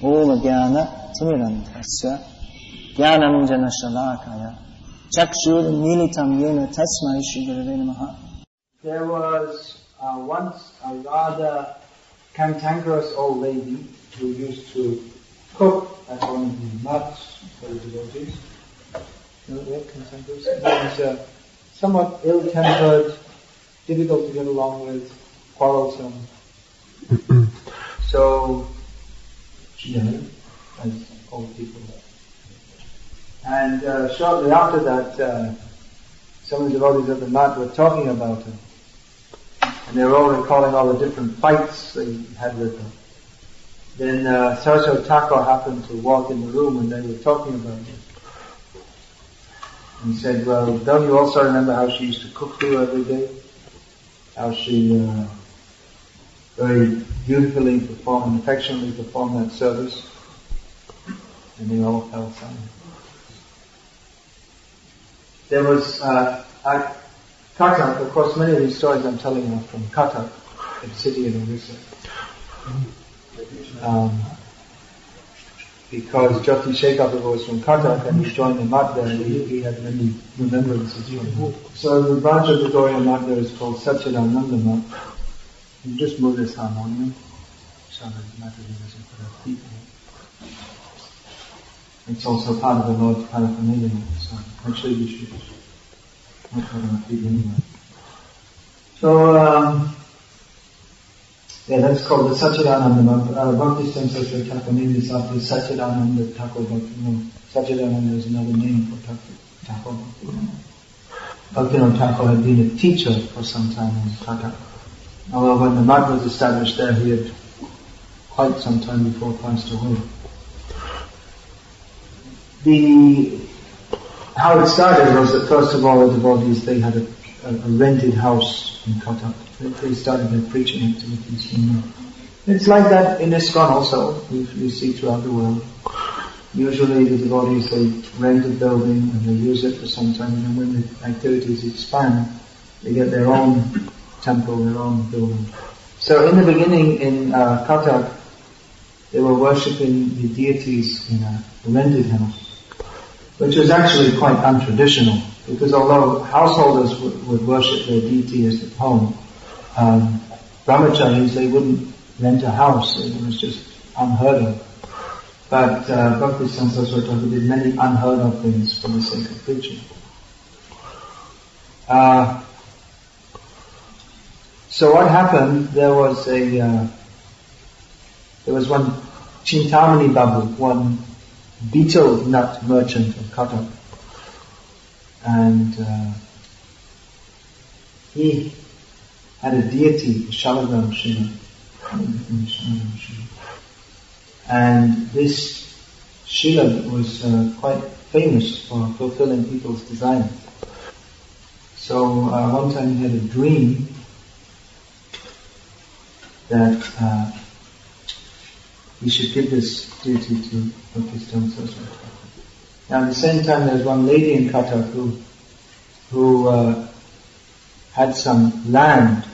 Om Jnana Timirandhasya Jnanam Jana Shalakaya Chakshur Militam Yena Tasmai Shri Gurave Namaha. There was once a rather cantankerous old lady who used to cook at one of the mats for the devotees. You know what cantankerous? She was somewhat ill-tempered, difficult to get along with, quarrelsome. So she died, as old people do. And shortly after that, some of the devotees of the mat were talking about her. And they were all recalling all the different fights they had with her. Then Saraswati Thakur happened to walk in the room when they were talking about it. And he said, well, don't you also remember how she used to cook for you every day? How she very beautifully performed and affectionately performed that service? And they all fell silent. There was at Katak, of course many of these stories I'm telling you are from Katak, a city in Orissa. Because Jyoti Shekhar was from Katak and he joined the mat there, and he had many remembrances from him. So the branch of the Gaudiya mat there is called Satchidananda mat. You just move this harmonium so that the matter doesn't put out people. It's also part of the Lord's paraphernalia, so actually we should not put out people anyway. So, yeah, that's called the Satchidananda. Bhaktisiddhanta Thakur named this after Satchidananda Thakur Bhakti. Satchidananda is another name for Thakur Bhakti. Bhaktivinoda Thakur had been a teacher for some time in Katak. Although when the mat was established there, he had quite some time before passed away. How it started was that first of all the devotees, they had a rented house in Katak. They started their preaching activities from there. It's like that in ISKCON also, you see throughout the world. Usually the devotees, they rent a building and they use it for some time, and when the activities expand, they get their own temple, their own building. So in the beginning in Katak, they were worshipping the deities in a rented house, which was actually quite untraditional, because although householders would worship their deities at home, brahmacharis, they wouldn't rent a house. It was just unheard of. But Bhaktisiddhanta Saraswati did many unheard of things for the sake of preaching. So what happened? There was one Chintamani Babu, one beetle nut merchant of Katak, and he had a deity, Shalagram Shiva, and this Shiva was quite famous for fulfilling people's desires. So one time he had a dream that he should give this deity to Bhaktisiddhanta Saraswati. Now at the same time there was one lady in Katak who had some land,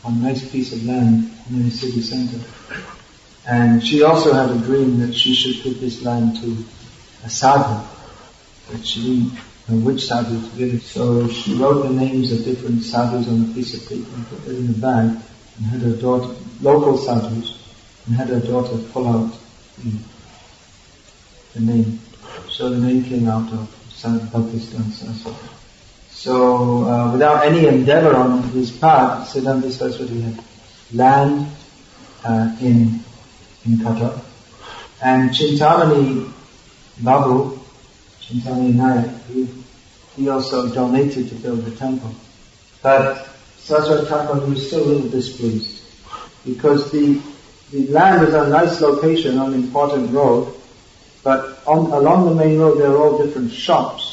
a nice piece of land in the city center. And she also had a dream that she should give this land to a sadhu, but she didn't know which sadhu to give it. So she wrote the names of different sadhus on a piece of paper and put it in a bag, and had her daughter, local sadhus, and had her daughter pull out the name. So the name came out of Bhaktisiddhanta Saraswati. So without any endeavor on his part, Siddhanta Saraswati had land in Katak, and Chintamani Babu, Chintamani Nayak, he also donated to build the temple. But Saraswati Thakur was still a little displeased, because the land was a nice location on an important road, but along the main road there were all different shops.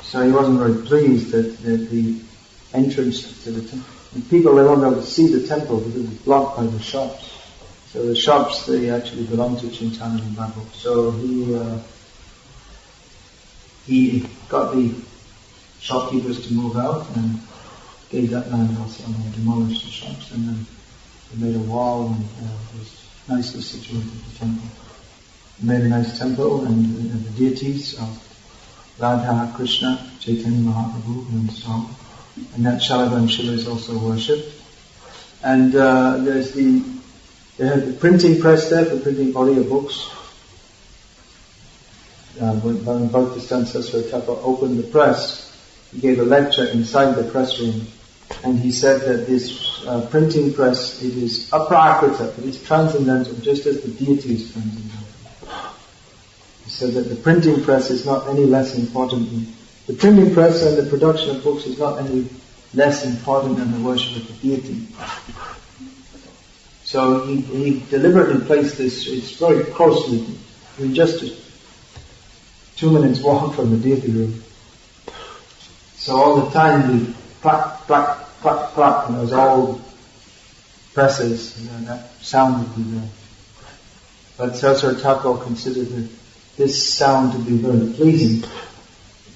So he wasn't very pleased that the entrance to the temple, and people, they weren't able to see the temple because it was blocked by the shops. So the shops, they actually belonged to Chintamani Babu. So he got the shopkeepers to move out and gave that land also, and they demolished the shops, and then they made a wall, and nicely situated, the temple. He made a nice temple, and the deities of Radha, Krishna, Chaitanya Mahaprabhu were installed. And that Shalavan Shiva is also worshipped. And they had the printing press there for printing audio books. When Bhaktisiddhanta Saraswati Thakur opened the press, he gave a lecture inside the press room. And he said that this printing press, it is aprakrita, it is transcendental, just as the deity is transcendental. He said that the printing press is not any less important. The printing press and the production of books is not any less important than the worship of the deity. So he deliberately placed this, it's very closely, just 2 minutes walk from the deity room. So all the time we clack, clack, clack, clack, and those old presses, and that sound would be there. But Saraswati Thakur considered this sound to be very pleasing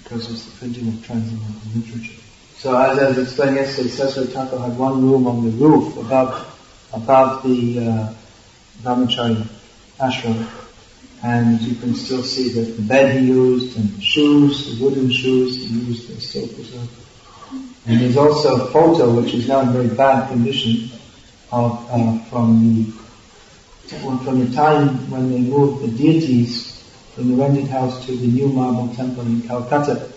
because it's the printing of transcendental literature. So as I was explaining yesterday, Saraswati Thakur had one room on the roof above the Brahmachari ashram, and you can still see that the bed he used and the shoes, the wooden shoes he used, the silk as well. And there's also a photo which is now in very bad condition of from the time when they moved the deities from the rented house to the new marble temple in Calcutta.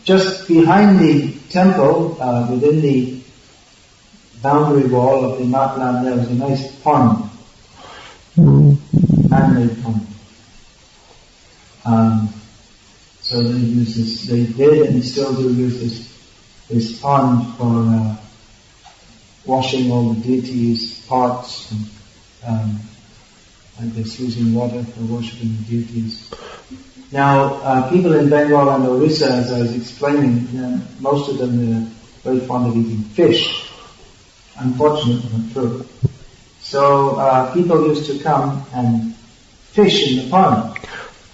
Just behind the temple, within the boundary wall of the Matland, there was a nice pond, man-made pond. So they did and still do use this pond for washing all the deities' pots and I guess using water for worshipping the deities. Now, people in Bengal and Orissa, as I was explaining, most of them are very fond of eating fish. Unfortunately, but true. So people used to come and fish in the pond.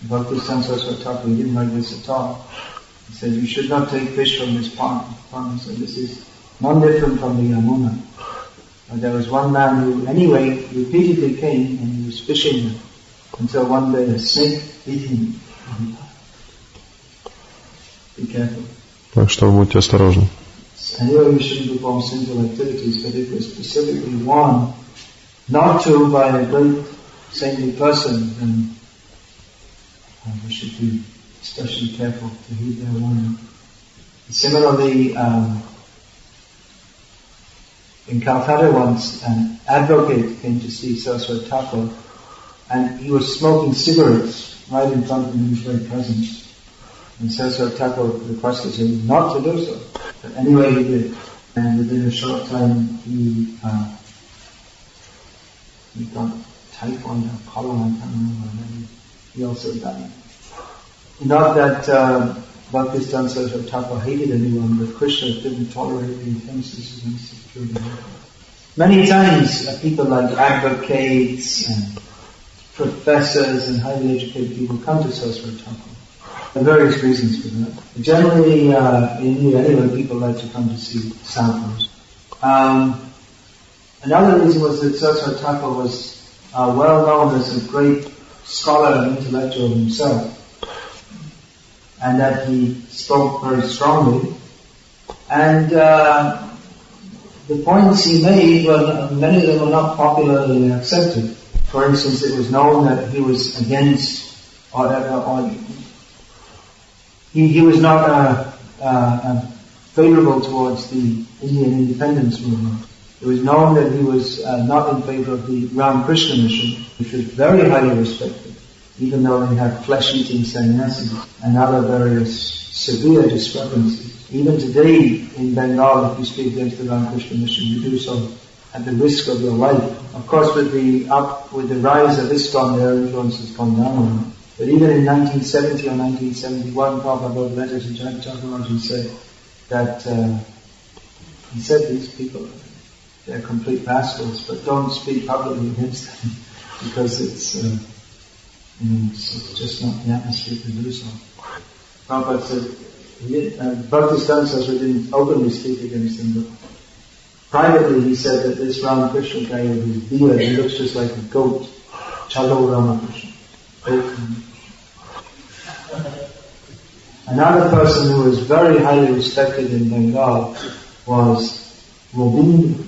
Bhaktisiddhanta Saraswati Thakur didn't like this at all. He said, you should not take fish from this pond. He said, this is non different from the Yamuna. But there was one man who, anyway, repeatedly came and he was fishing until one day a snake bit him. Be careful. Так что будьте осторожны. Anyway, we shouldn't perform sinful activities, but if we're specifically warned not to by a great saintly person, then we should be especially careful to heed their warning. Similarly, in Calcutta once, an advocate came to see Saraswati Thakur, and he was smoking cigarettes right in front of him in his very presence. And Saraswati Thakur requested him not to do so. But anyway, he did. And within a short time, he got typhoid or cholera, I can't remember, and then he also died. Not that Bhaktisiddhanta Saraswati Thakur hated anyone, but Krishna didn't tolerate the offenses against his children. Many times, people like advocates and professors and highly educated people come to Saraswati Thakur. There are various reasons for that. Generally, in India anyway, people like to come to see sadhus. Another reason was that Saraswati Thakur was well known as a great scholar and intellectual himself, and that he spoke very strongly. And the points he made, many of them were not popularly accepted. For instance, it was known that he was against, he was not favorable towards the Indian independence movement. It was known that he was not in favor of the Ramakrishna mission, which was very highly respected, even though they had flesh-eating sannyasis and other various severe discrepancies. Even today in Bengal, if you speak against the Ramakrishna mission, you do so at the risk of your life. Of course, with the rise of ISKCON, their influence has gone down. But even in 1970 or 1971, Prabhupada wrote letters to Jayant Chakravarti and said that he said these people, they're complete rascals, but don't speak publicly against them because it's just not the atmosphere to do so. Prabhupada said, Bhaktisiddhanta Saraswati didn't openly speak against them, but privately he said that this Ramakrishna guy with his beard, he looks just like a goat. Chalo Ramakrishna. Another person who was very highly respected in Bengal was Rabindranath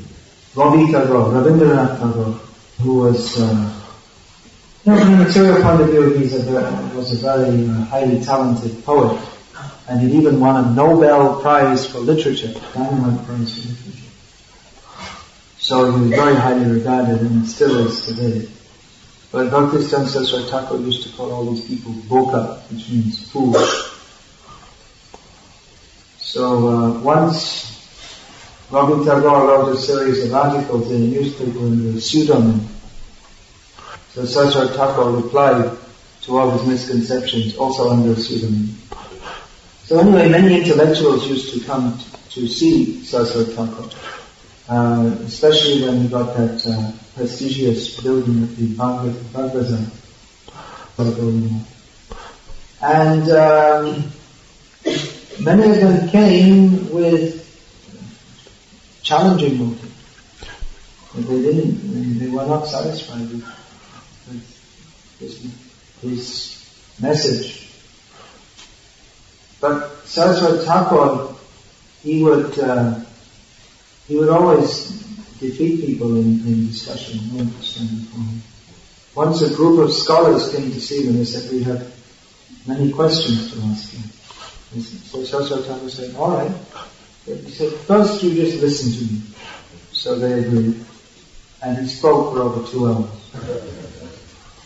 Tagore, who was, from a material point of view, was a very highly talented poet, and he even won a Nobel Prize for Literature, Dynamite Prize for Literature. So he was very highly regarded, and still is today. But Bhaktisiddhanta Saraswati Thakur used to call all these people boka, which means fools. So once Rabbi Tagore wrote a series of articles in a newspaper under a pseudonym. So Saraswati Thakur replied to all his misconceptions also under a pseudonym. So anyway, many intellectuals used to come to see Saraswati Thakur, especially when he got that prestigious building at the Biography. And many of them came with challenging motive. They were not satisfied with his message. But Saraswati Thakur, he would always defeat people in discussion. Once a group of scholars came to see him, they said, "We have many questions to ask you." So Saraswati Thakur said, "All right." He said, "First you just listen to me." So they agreed. And he spoke for over 2 hours.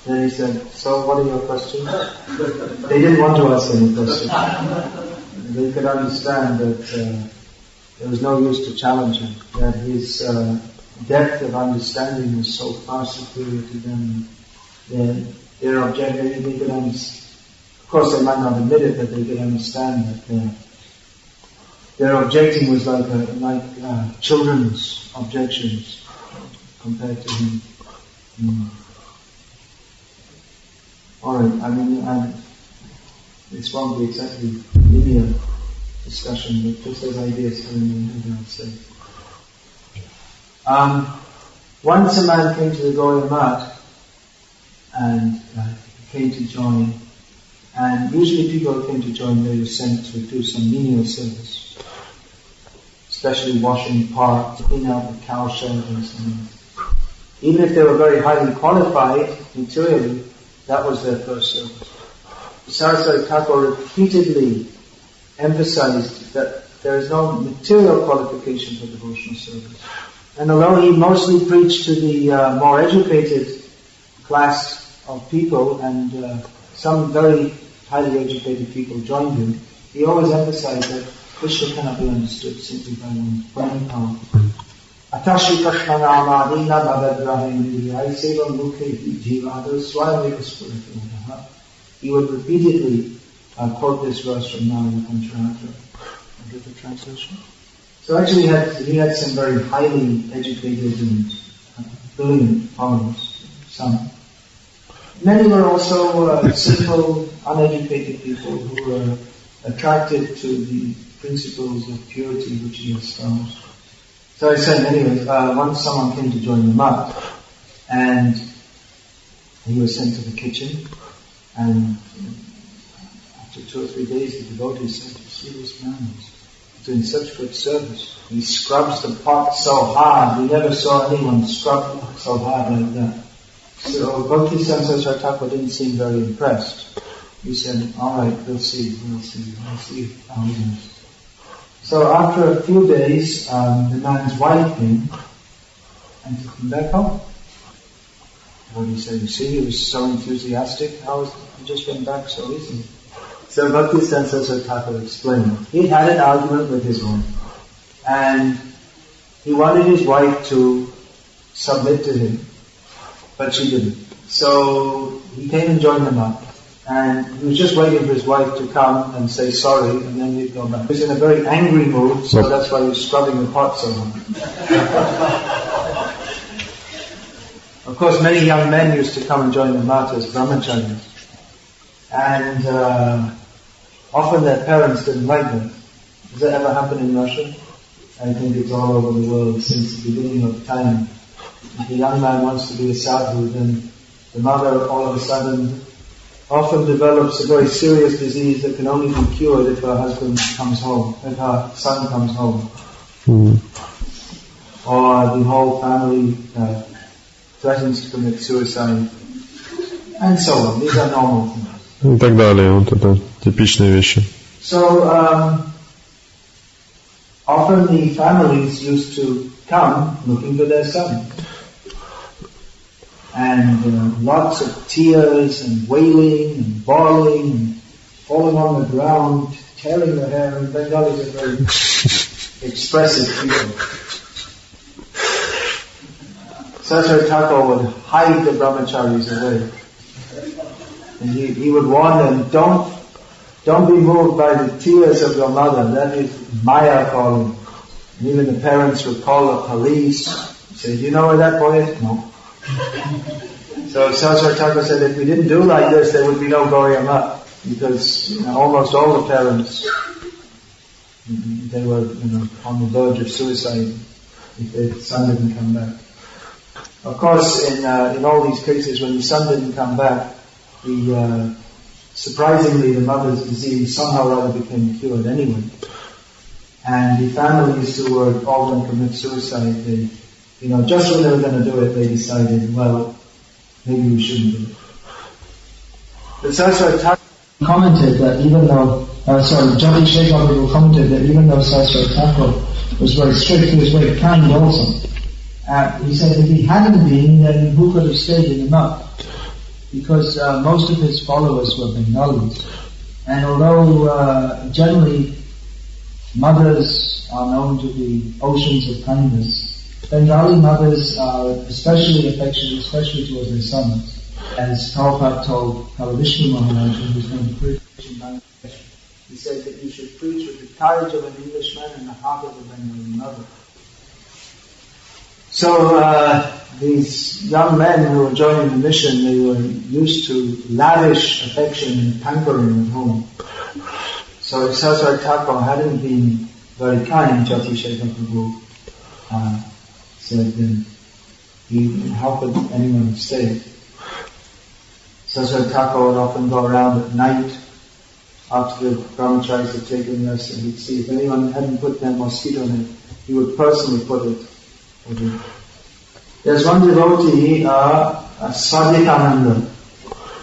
Then he said, "So what are your questions?" They didn't want to ask any questions. They could understand that there was no use to challenge him, that his depth of understanding was so far superior to them. Their objective, they could understand. Of course, they might not admit it, but they could understand that their objecting was like children's objections compared to him. Alright, this won't be exactly linear discussion, but just as ideas coming in, I'll say. Once a man came to the Gauriya Math and came to join, and usually people who came to join, they were sent to do some menial service, especially washing pots, cleaning out the cow shed and so on. Even if they were very highly qualified materially, that was their first service. Saraswati Thakur repeatedly emphasized that there is no material qualification for devotional service. And although he mostly preached to the more educated class of people, and some very highly educated people joined him, he always emphasized that Krishna cannot be understood simply by one's brain power. Atashi Krishna Namadina Bhagadrahim Sevam Mukhe Jivada Swami. He would repeatedly quote this verse from Narada Pancharatra. I'll get the translation. So actually he had some very highly educated and brilliant followers, some. Many were also simple, uneducated people who were attracted to the principles of purity which he espoused. So I said, anyways, once someone came to join the mat, and he was sent to the kitchen, and after 2 or 3 days the devotees said, "You see, this man is doing such good service. He scrubs the pot so hard. We never saw anyone scrub so hard like that." So Bhaktisiddhanta Saraswati Thakur didn't seem very impressed. He said, "All right, we'll see how it is." So after a few days, the man's wife came and took him back home. What he said, "You see, he was so enthusiastic. He just went back so easily?" So Bhaktisiddhanta Saraswati Thakur explained. He had an argument with his wife, and he wanted his wife to submit to him, but she didn't. So he came and joined them up, and he was just waiting for his wife to come and say sorry, and then he'd go back. He was in a very angry mood, so that's why he was scrubbing the pot so hard. Of course, many young men used to come and join the mat as brahmacharis, and often their parents didn't like them. Does that ever happen in Russia? I think it's all over the world since the beginning of time. If a young man wants to be a sadhu, then the mother all of a sudden often develops a very serious disease that can only be cured if her husband comes home, if her son comes home. Or the whole family threatens to commit suicide, and so on. These are normal things. И так далее. Вот это типичные вещи. So, often the families used to come looking for their son. And lots of tears and wailing and bawling and falling on the ground, tearing their hair. And Bengalis are very expressive people. Sasar Thakur would hide the brahmacharis away. And he would warn them, don't be moved by the tears of your mother. That is Maya calling. And even the parents would call the police. Say, do you know where that boy is? No. So Sasar Thakur said, if we didn't do like this, there would be no Gauriya Math, because almost all the parents, they were on the verge of suicide if their son didn't come back. Of course, in all these cases, when the son didn't come back, surprisingly, the mother's disease somehow or other became cured anyway. And the families who were all going to commit suicide, they, just when they were going to do it, they decided, well, maybe we shouldn't do it. But Saraswati Thakur commented that even though, Jati Shekhar commented that even though Saraswati Thakur was very strict, he was very kind also. He said if he hadn't been, then who could have stayed in the mud? Because most of his followers were Bengalis. And although generally mothers are known to be oceans of kindness, Bengali mothers are especially affectionate, especially towards their sons. As Prabhupada told Kalavishnu Maharaj when he was going to preach in Bangladesh, he said that you should preach with the courage of an Englishman and the heart of a Bengali mother. So these young men who were joining the mission, they were used to lavish affection and pampering at home. So if Saraswati Thakur hadn't been very kind, Jati Shekhar Prabhu said, then how could anyone stay? Saraswati Thakur would often go around at night after the brahmacharis had taken us, and he'd see if anyone hadn't put their mosquito net, he would personally put it. There's one devotee, Sadhikananda,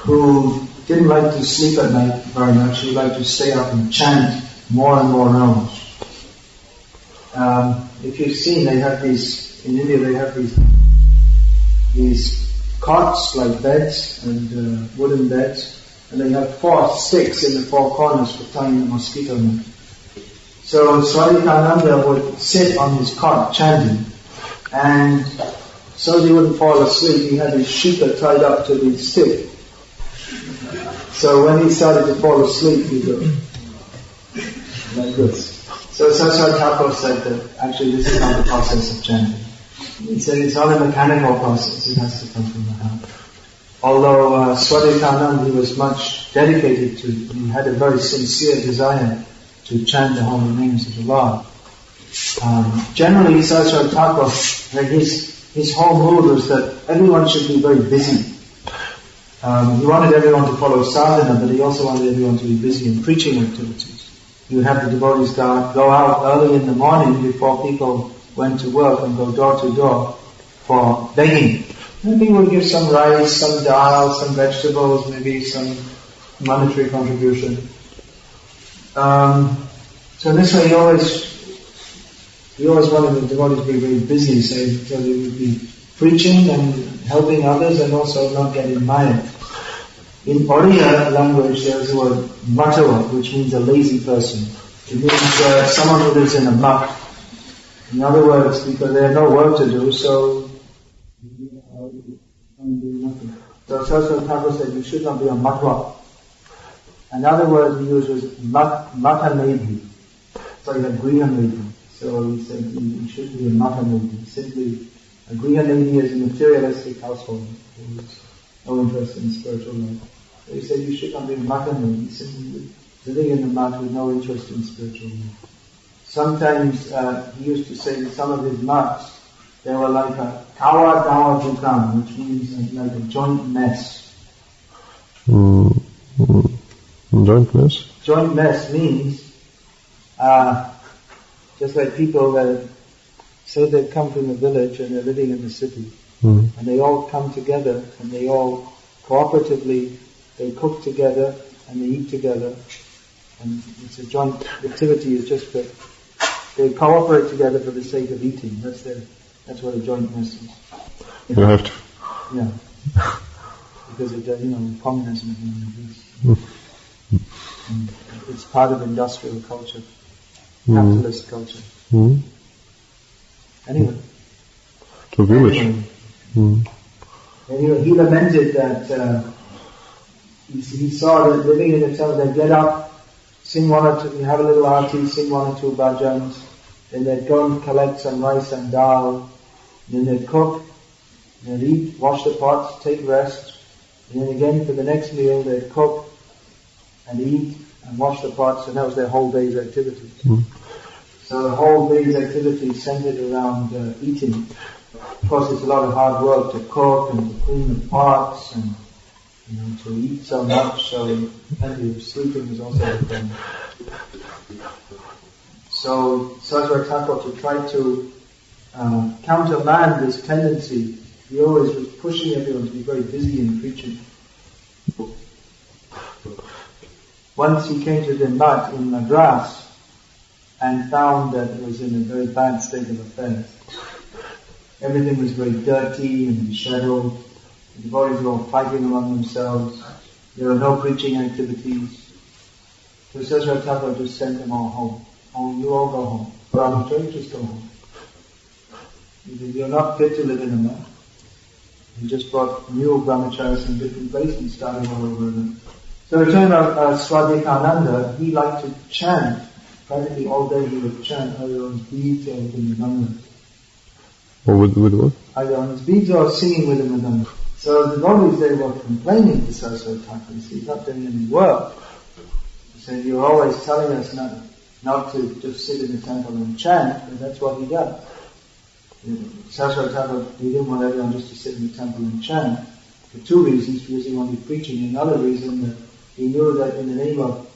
who didn't like to sleep at night very much. He liked to stay up and chant more and more rounds. If you've seen, they have these, in India they have these cots like beds and wooden beds, and they have 4 sticks in the 4 corners for tying the mosquito net. So Sadhikananda would sit on his cot chanting, and so he wouldn't fall asleep, he had his shika tied up to the stick. So when he started to fall asleep, he'd go like this. So Saraswati Thakur said that actually this is not the process of chanting. He said it's not a mechanical process, it has to come from the heart. Although Swadhikanand, he was much dedicated to, he had a very sincere desire to chant the holy names of the Lord. Generally, Saraswati Thakur, his whole mood was that everyone should be very busy. He wanted everyone to follow sadhana, but he also wanted everyone to be busy in preaching activities. He would have the devotees go out early in the morning before people went to work and go door to door for begging. And he would give some rice, some dal, some vegetables, maybe some monetary contribution. So in this way he always wanted the devotees to be very busy, so they would be preaching and helping others and also not getting mired. In Oriya language there is the word matawa, which means a lazy person. It means someone who lives in a muck. In other words, because they have no work to do, so nothing. So Saraswati Thakur said you should not be a matwa. Another word he used was matanedhi. So you have grihanedhi. So he said you should be a matanedhi. Simply, a grihanedhi is a materialistic household who has no interest in spiritual life. So he said you should not be a matanedhi, simply living in the mat with no interest in spiritual life. Sometimes he used to say that some of his marks, they were like a kawa dawa dukan, which means like a joint mess. Joint mess? Joint mess means just like people that say they come from a village and they're living in the city, and they all come together and they all cooperatively, they cook together and they eat together, and it's a joint activity. It's just that they cooperate together for the sake of eating. That's what a joint mess is. You have to. Yeah. Because communism is and it's part of industrial culture, capitalist culture. Anyway. To village. Anyway, he lamented that he saw that living in a temple, they'd get up, sing one or two, have a little aarti, sing one or two bhajans, then they'd go and collect some rice and dal, then they'd cook, they'd eat, wash the pots, take rest, and then again for the next meal they'd cook and eat and wash the pots, and that was their whole day's activity. So the whole day's activity centered around eating. Of course, it's a lot of hard work to cook and to clean the pots and to eat so much, so plenty of sleeping is also a thing. So Saraswati Thakur, to try to countermand this tendency, he always was pushing everyone to be very busy in preaching. Once he came to the Math in Madras and found that it was in a very bad state of affairs. Everything was very dirty and disheveled. The devotees were all fighting among themselves. There were no preaching activities. So Saraswati Thakur just sent them all home. Oh, you all go home. Brahmachari, just go home. He said, you're not fit to live in a month. He just brought new brahmacharis in different places and started all over again. So it turned out Swadhikananda, he liked to chant. Practically all day he would chant either on his beads or with the Madanga. Or with what? Either on his beads or singing with the Madanga. So the devotees, they were complaining to Saraswati Thakur. He's not doing any work. He said, you're always telling us not to just sit in the temple and chant, but that's what he does. Saraswati Thakur, he didn't want everyone just to sit in the temple and chant. For two reasons: because he wanted preaching, and another reason that he knew that in the name of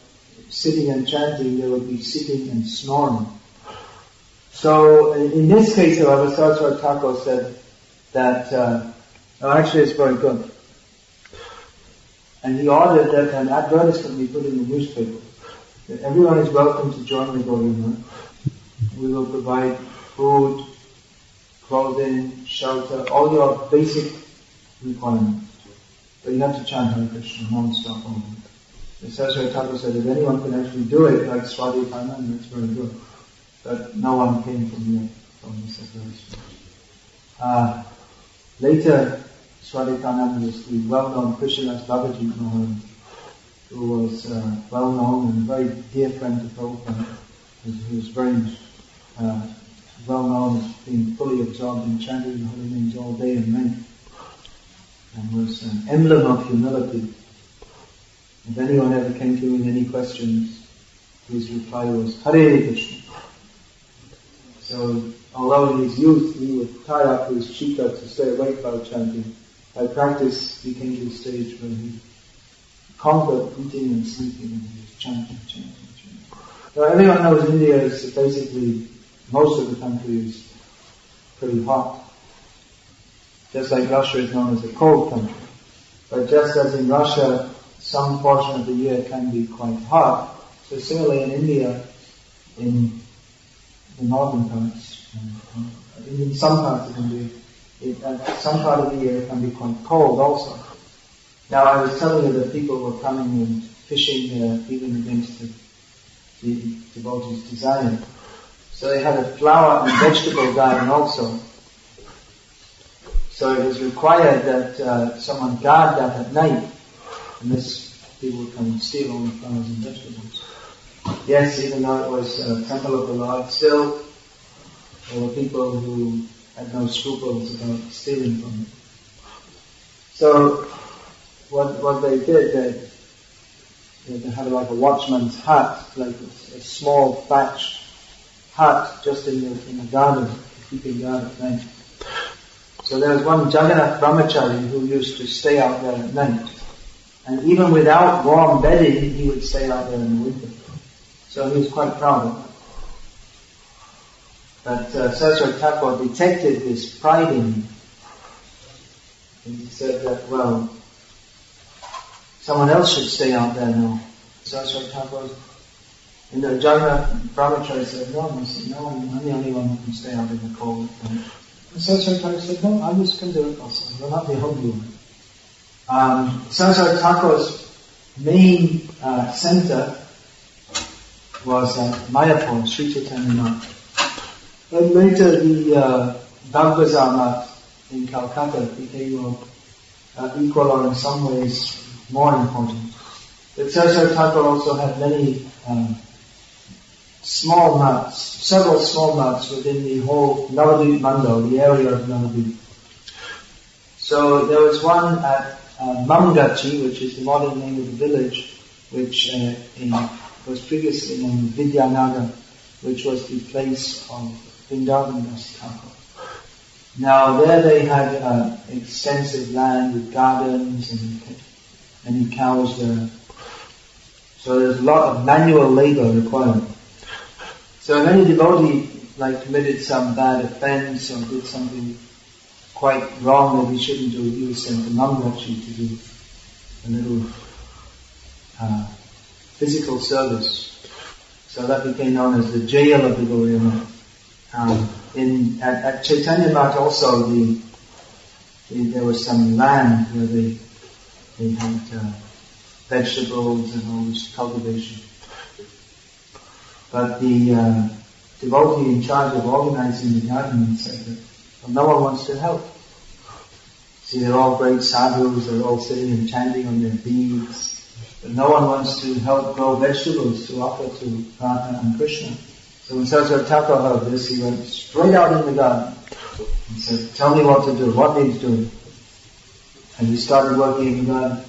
sitting and chanting, there would be sitting and snoring. So in this case, however, Saraswati Thakur said that, actually it's very good. And he ordered that an advertisement be put in the newspaper, that everyone is welcome to join the Gaudiya. We will provide food, clothing, shelter, all your basic requirements. But you have to chant Hare Krishna non-stop only. The Saraswati Thakur said, if anyone can actually do it, like Swadhikananda, it's very good. But no one came from this advertisement. Later, Swadhikananda was the well-known Krishnadas Babaji Maharaj, who was well-known and a very dear friend to Prabhupada. He was very well-known as being fully absorbed in chanting the holy names all day and night, and was an emblem of humility. If anyone ever came to him with any questions, his reply was, Hare Krishna. So, although in his youth he would tie up his chika to stay awake while chanting, by practice he came to a stage where he conquered eating and sleeping, and he was chanting. So everyone knows India is basically, most of the country is pretty hot. Just like Russia is known as a cold country. But just as in Russia, some portion of the year can be quite hot, so similarly in India, in the northern parts, in some parts of India, some part of the year can be quite cold also. Now I was telling you that people were coming and fishing even against the devotees' desire. So they had a flower and vegetable garden also. So it was required that someone guard that at night, unless people would come and steal all the flowers and vegetables. Yes, even though it was a temple of the Lord, still there were people who had no scruples about stealing from it. So what they did, they had like a watchman's hat, like a small thatch hut just in the garden, keeping guard at night. So there was one Jagannath brahmachari who used to stay out there at night. And even without warm bedding, he would stay out there in the winter. So he was quite proud of that. But Saraswati Thakur detected this pride in him. And he said that, well, someone else should stay out there now. Saraswati Thakur, and the Jagannath brahmachari said, no, I'm the only one who can stay out in the cold. And Saraswati Thakur said, no, others can do it also. You're not the only one. Saraswati Thakur's main center was at Mayapur, Sri Chaitanya Math. And later the Bhaktisiddhanta Math in Calcutta became equal or in some ways more important. But Saraswati Thakur also had many small maths, several small maths within the whole Navadvip Mandal, the area of Navadvip. So there was one at Mamgachi, which is the modern name of the village, which was previously named Vidyanagar, which was the place of Vrindavan Das Thakur. Now there they had extensive land with gardens and many cows there. So there's a lot of manual labor required. So if any devotee committed some bad offense or did something quite wrong that he shouldn't do, he was sent to Mamgachi to do a little physical service. So that became known as the jail of the Gauriya Math. At Chaitanya Math also there was some land where they had vegetables and all this cultivation. But the devotee in charge of organizing the garden said that no one wants to help. See, they're all great sadhus, they're all sitting and chanting on their beads, but no one wants to help grow vegetables to offer to Radha and Krishna. So when Saraswati Thakur heard this, he went straight out in the garden and said, tell me what to do, what needs doing. And he started working in the garden.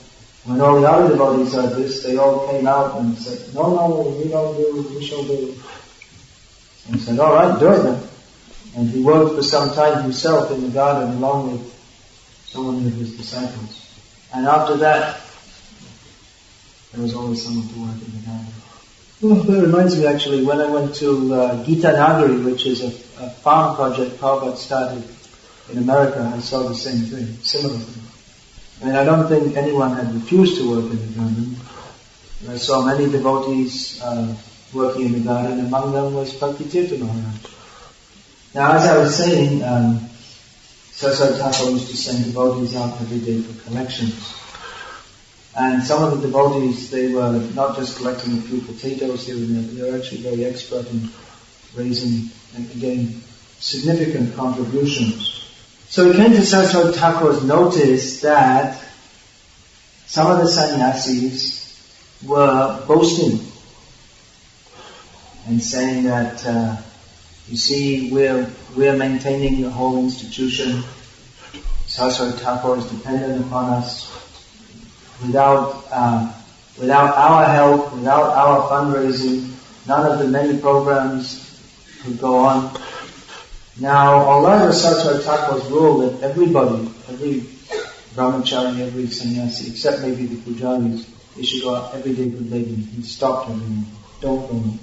When all the other devotees heard this, they all came out and said, no, we don't do, we shall do. And he said, alright, do it then. And he worked for some time himself in the garden along with someone of his disciples. And after that, there was always someone to work in the garden. Well, that reminds me actually, when I went to Gita Nagari, which is a farm project Prabhupada started in America, I saw the same thing, similar thing. And I don't think anyone had refused to work in the garden. I saw many devotees working in the garden, among them was Bhaktisiddhanta Maharaj. Now, as I was saying, Saraswati Thakur used to send devotees out every day for collections. And some of the devotees, they were not just collecting a few potatoes here and there, but they were actually very expert in raising and getting significant contributions. So it came to Saraswati Thakur's notice that some of the sannyasis were boasting and saying that, you see, we're maintaining the whole institution. Saraswati Thakur is dependent upon us. Without our help, without our fundraising, none of the many programs could go on. Now, although the Saraswati Thakur's rule that everybody, every brahmachari, every sannyasi, except maybe the pujaris, they should go out every day for begging, he stopped everyone. Don't go on.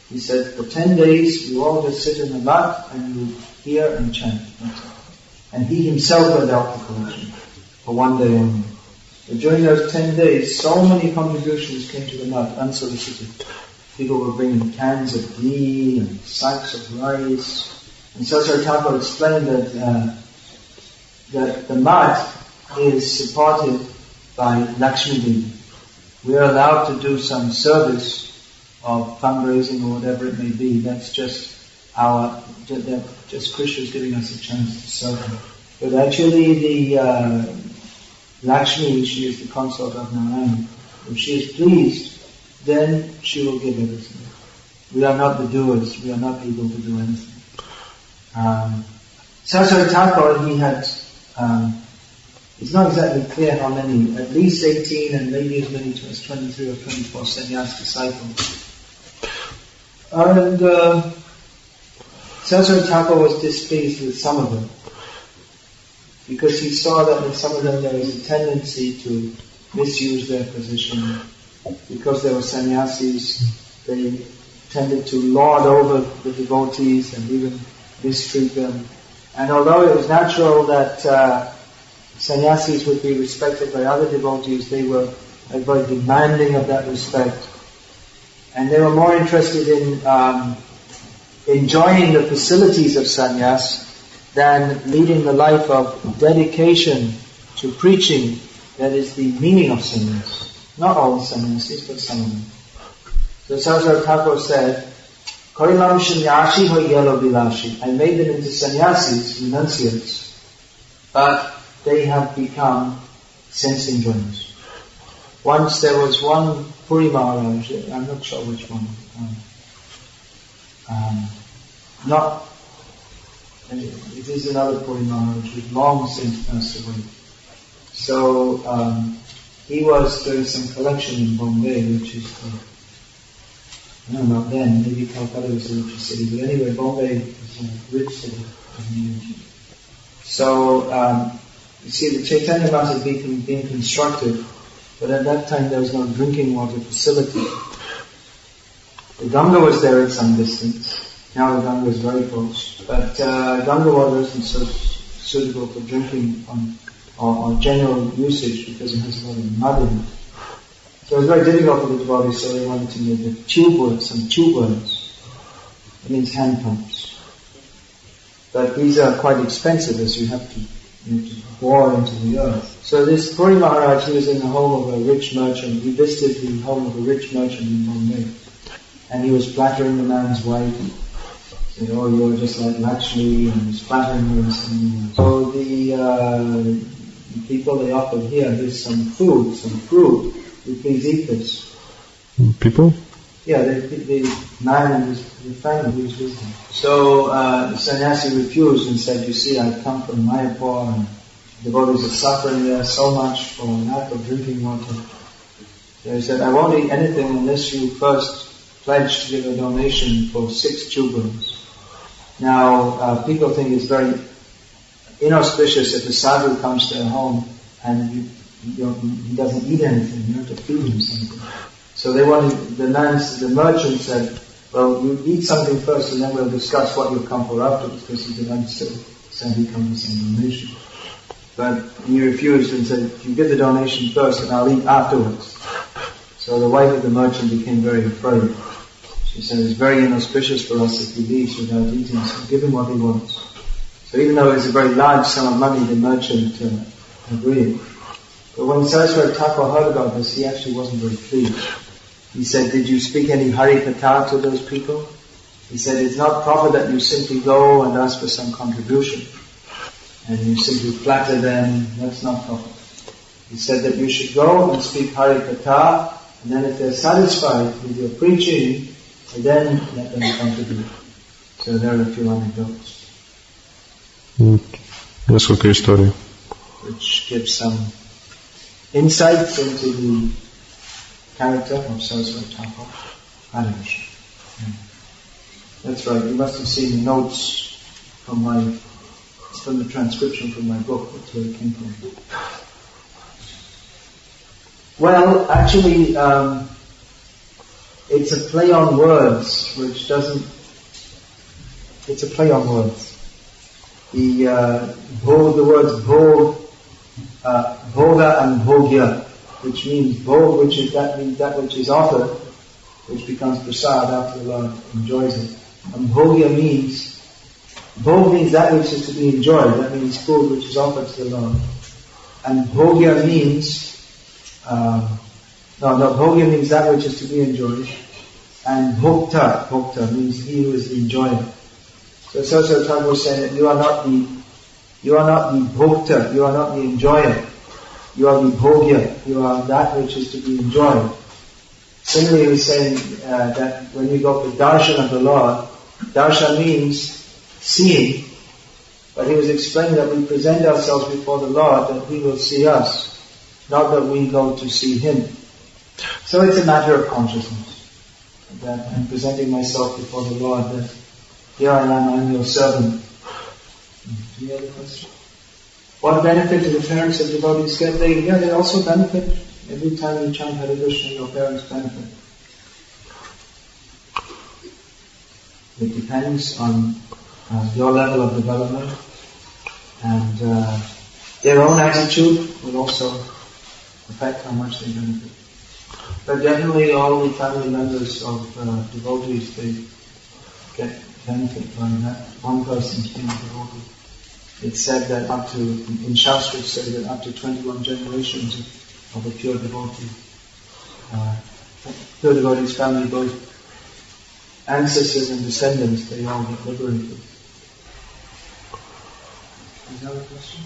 He said, for 10 days, you all just sit in the mat and you hear and chant. And he himself went out for collection for 1 day only. But during those 10 days, so many contributions came to the mat unsolicited. People were bringing cans of ghee and sacks of rice. And Saraswati Thakur explained that the mat is supported by Lakshmi Devi. We are allowed to do some service of fundraising or whatever it may be. That's just just Krishna's giving us a chance to serve him. But actually the Lakshmi, she is the consort of Narayan. If she is pleased, then she will give everything. We are not the doers, we are not able to do anything. Saraswati Thakur, he had, it's not exactly clear how many, at least 18 and maybe as many as 23 or 24 sannyas disciples. And Saraswati Thakur was displeased with some of them, because he saw that in some of them there was a tendency to misuse their position. Because they were sannyasis, they tended to lord over the devotees and even mistreat them. And although it was natural that sannyasis would be respected by other devotees, they were very demanding of that respect. And they were more interested in enjoying the facilities of sannyas than leading the life of dedication to preaching. That is the meaning of sannyas. Not all sannyasis, but some of them. So Saraswati Thakur said, Korilam sannyashi ho yellow bilashi. I made them into sannyasis, renunciates, but they have become sense enjoyers. Once there was one Puri Maharaj, I'm not sure which one, it is another Puri Maharaj who's long since passed away. So he was doing some collection in Bombay, which is, I don't know, not then, maybe Calcutta was a rich city, but anyway, Bombay is a rich city. So, you see, the Chaitanya Math is being constructed, but at that time there was no drinking water facility. The Ganga was there at some distance. Now the Ganga is very close. But Ganga water isn't so suitable for drinking or general usage because it has a lot of mud in it. So it was very difficult for the devotees, so they wanted to make some tube wells. It means hand pumps. But these are quite expensive, as you have to bore into the earth. So this Puri Maharaj, he was in the home of a rich merchant. He visited the home of a rich merchant in Bombay. And he was flattering the man's wife. Saying, oh, you're just like Lakshmi, and he was flattering her and saying, so the people, they offered, here's some food, some fruit. You please eat this. People? Yeah, the man and his family who was visiting. So the sannyasi refused and said, you see, I've come from Mayapur and the devotees are suffering there so much for lack of drinking water. So he said, I won't eat anything unless you first pledge to give a donation for 6 tubers. Now, people think it's very inauspicious if a sadhu comes to their home and he doesn't eat anything, you have to feed him something. So they wanted, the merchant said, well, you eat something first and then we'll discuss what you'll come for afterwards, because he didn't said he come for some donation. But he refused and said, you give the donation first and I'll eat afterwards. So the wife of the merchant became very afraid. She said, it's very inauspicious for us if he leaves without eating, so give him what he wants. So even though it's a very large sum of money, the merchant agreed. But when Saraswati Thakur heard about this, he actually wasn't very pleased. He said, did you speak any Hari Katha to those people? He said, it's not proper that you simply go and ask for some contribution and you simply flatter them. That's not proper. He said that you should go and speak Hari Katha, and then if they're satisfied with your preaching, then let them contribute. So there are a few anecdotes. Несколько историй. Which gives some insights into the character of Saraswati Thakur. Hare Krishna. That's right, you must have seen the notes from the transcription from my book. That's where it came from. Well, actually, it's a play on words, it's a play on words. The words bhoga and bhogya, which means bhog, means that which is offered, which becomes prasad after the Lord enjoys it. And bhogya means that which is to be enjoyed. That means food which is offered to the Lord. And bhogya means bhogya means that which is to be enjoyed. And bhokta means he who is the enjoyer. So Saraswati Thakur was saying that you are not the bhokta, you are not the enjoyer. You are the bhogya, you are that which is to be enjoyed. Similarly, he was saying that when you go for darshan of the Lord, darshan means seeing, but he was explaining that we present ourselves before the Lord, that He will see us, not that we go to see Him. So it's a matter of consciousness, that I'm presenting myself before the Lord, that here I am, I'm your servant. Any other question? What benefit do the parents of devotees get? They also benefit. Every time you chant Hare Krishna, your parents benefit. It depends on your level of development, and their own attitude will also affect how much they benefit. But definitely all the family members of devotees, they get benefit by that one person's being a devotee. It's said that in Shastra, it's said that up to 21 generations of a pure devotee, pure devotee's family, both ancestors and descendants, they all get liberated. Is that a question?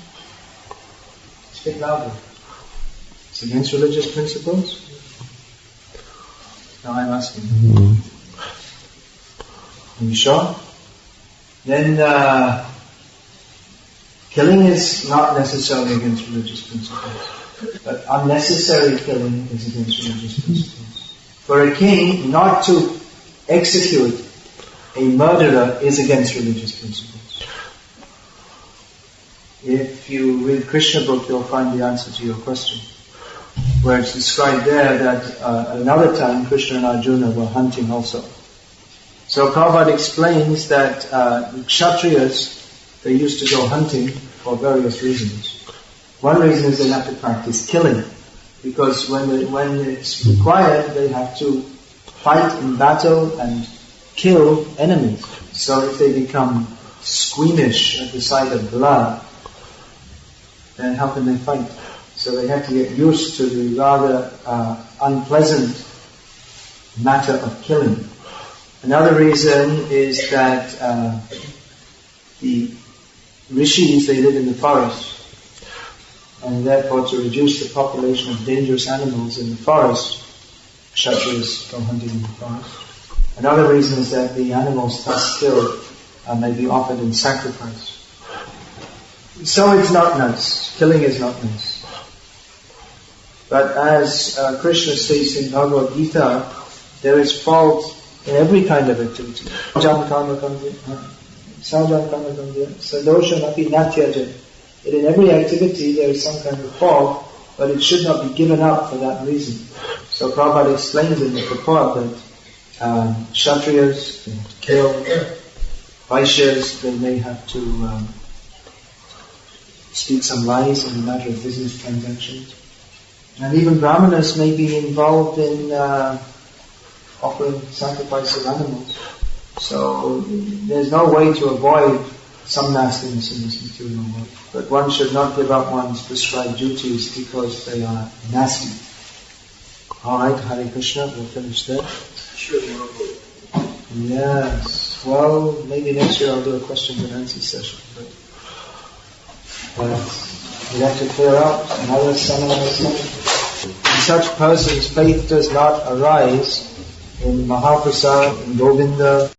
Speak louder. It's against religious principles? No, I'm asking. Are you sure? Then killing is not necessarily against religious principles, but unnecessary killing is against religious principles. For a king not to execute a murderer is against religious principles. If you read Krishna book, you'll find the answer to your question, where it's described there that at another time Krishna and Arjuna were hunting also. So Prabhupada explains that Kshatriyas, they used to go hunting for various reasons. One reason is they have to practice killing, because when it's required, they have to fight in battle and kill enemies. So if they become squeamish at the sight of blood, then how can they fight? So they have to get used to the rather unpleasant matter of killing. Another reason is that the rishis, they live in the forest, and therefore to reduce the population of dangerous animals in the forest, Kshatriyas go hunting in the forest. Another reason is that the animals thus killed may be offered in sacrifice. So it's not nice. Killing is not nice. But as Krishna says in Bhagavad Gita, there is fault in every kind of activity. Sajan karma kandya, sadosham api natyaja. In every activity there is some kind of fault, but it should not be given up for that reason. So Prabhupada explains in the purport that Kshatriyas can kill, Vaishyas, they may have to speak some lies in the matter of business transactions. And even Brahmanas may be involved in offering sacrifice of animals. So there's no way to avoid some nastiness in this material world. But one should not give up one's prescribed duties because they are nasty. Alright, Hare Krishna, we'll finish there. Yes. Well, maybe next year I'll do a questions and answers session. But we have to clear out another seminar. In such persons, faith does not arise in Mahaprasad, in Govinda,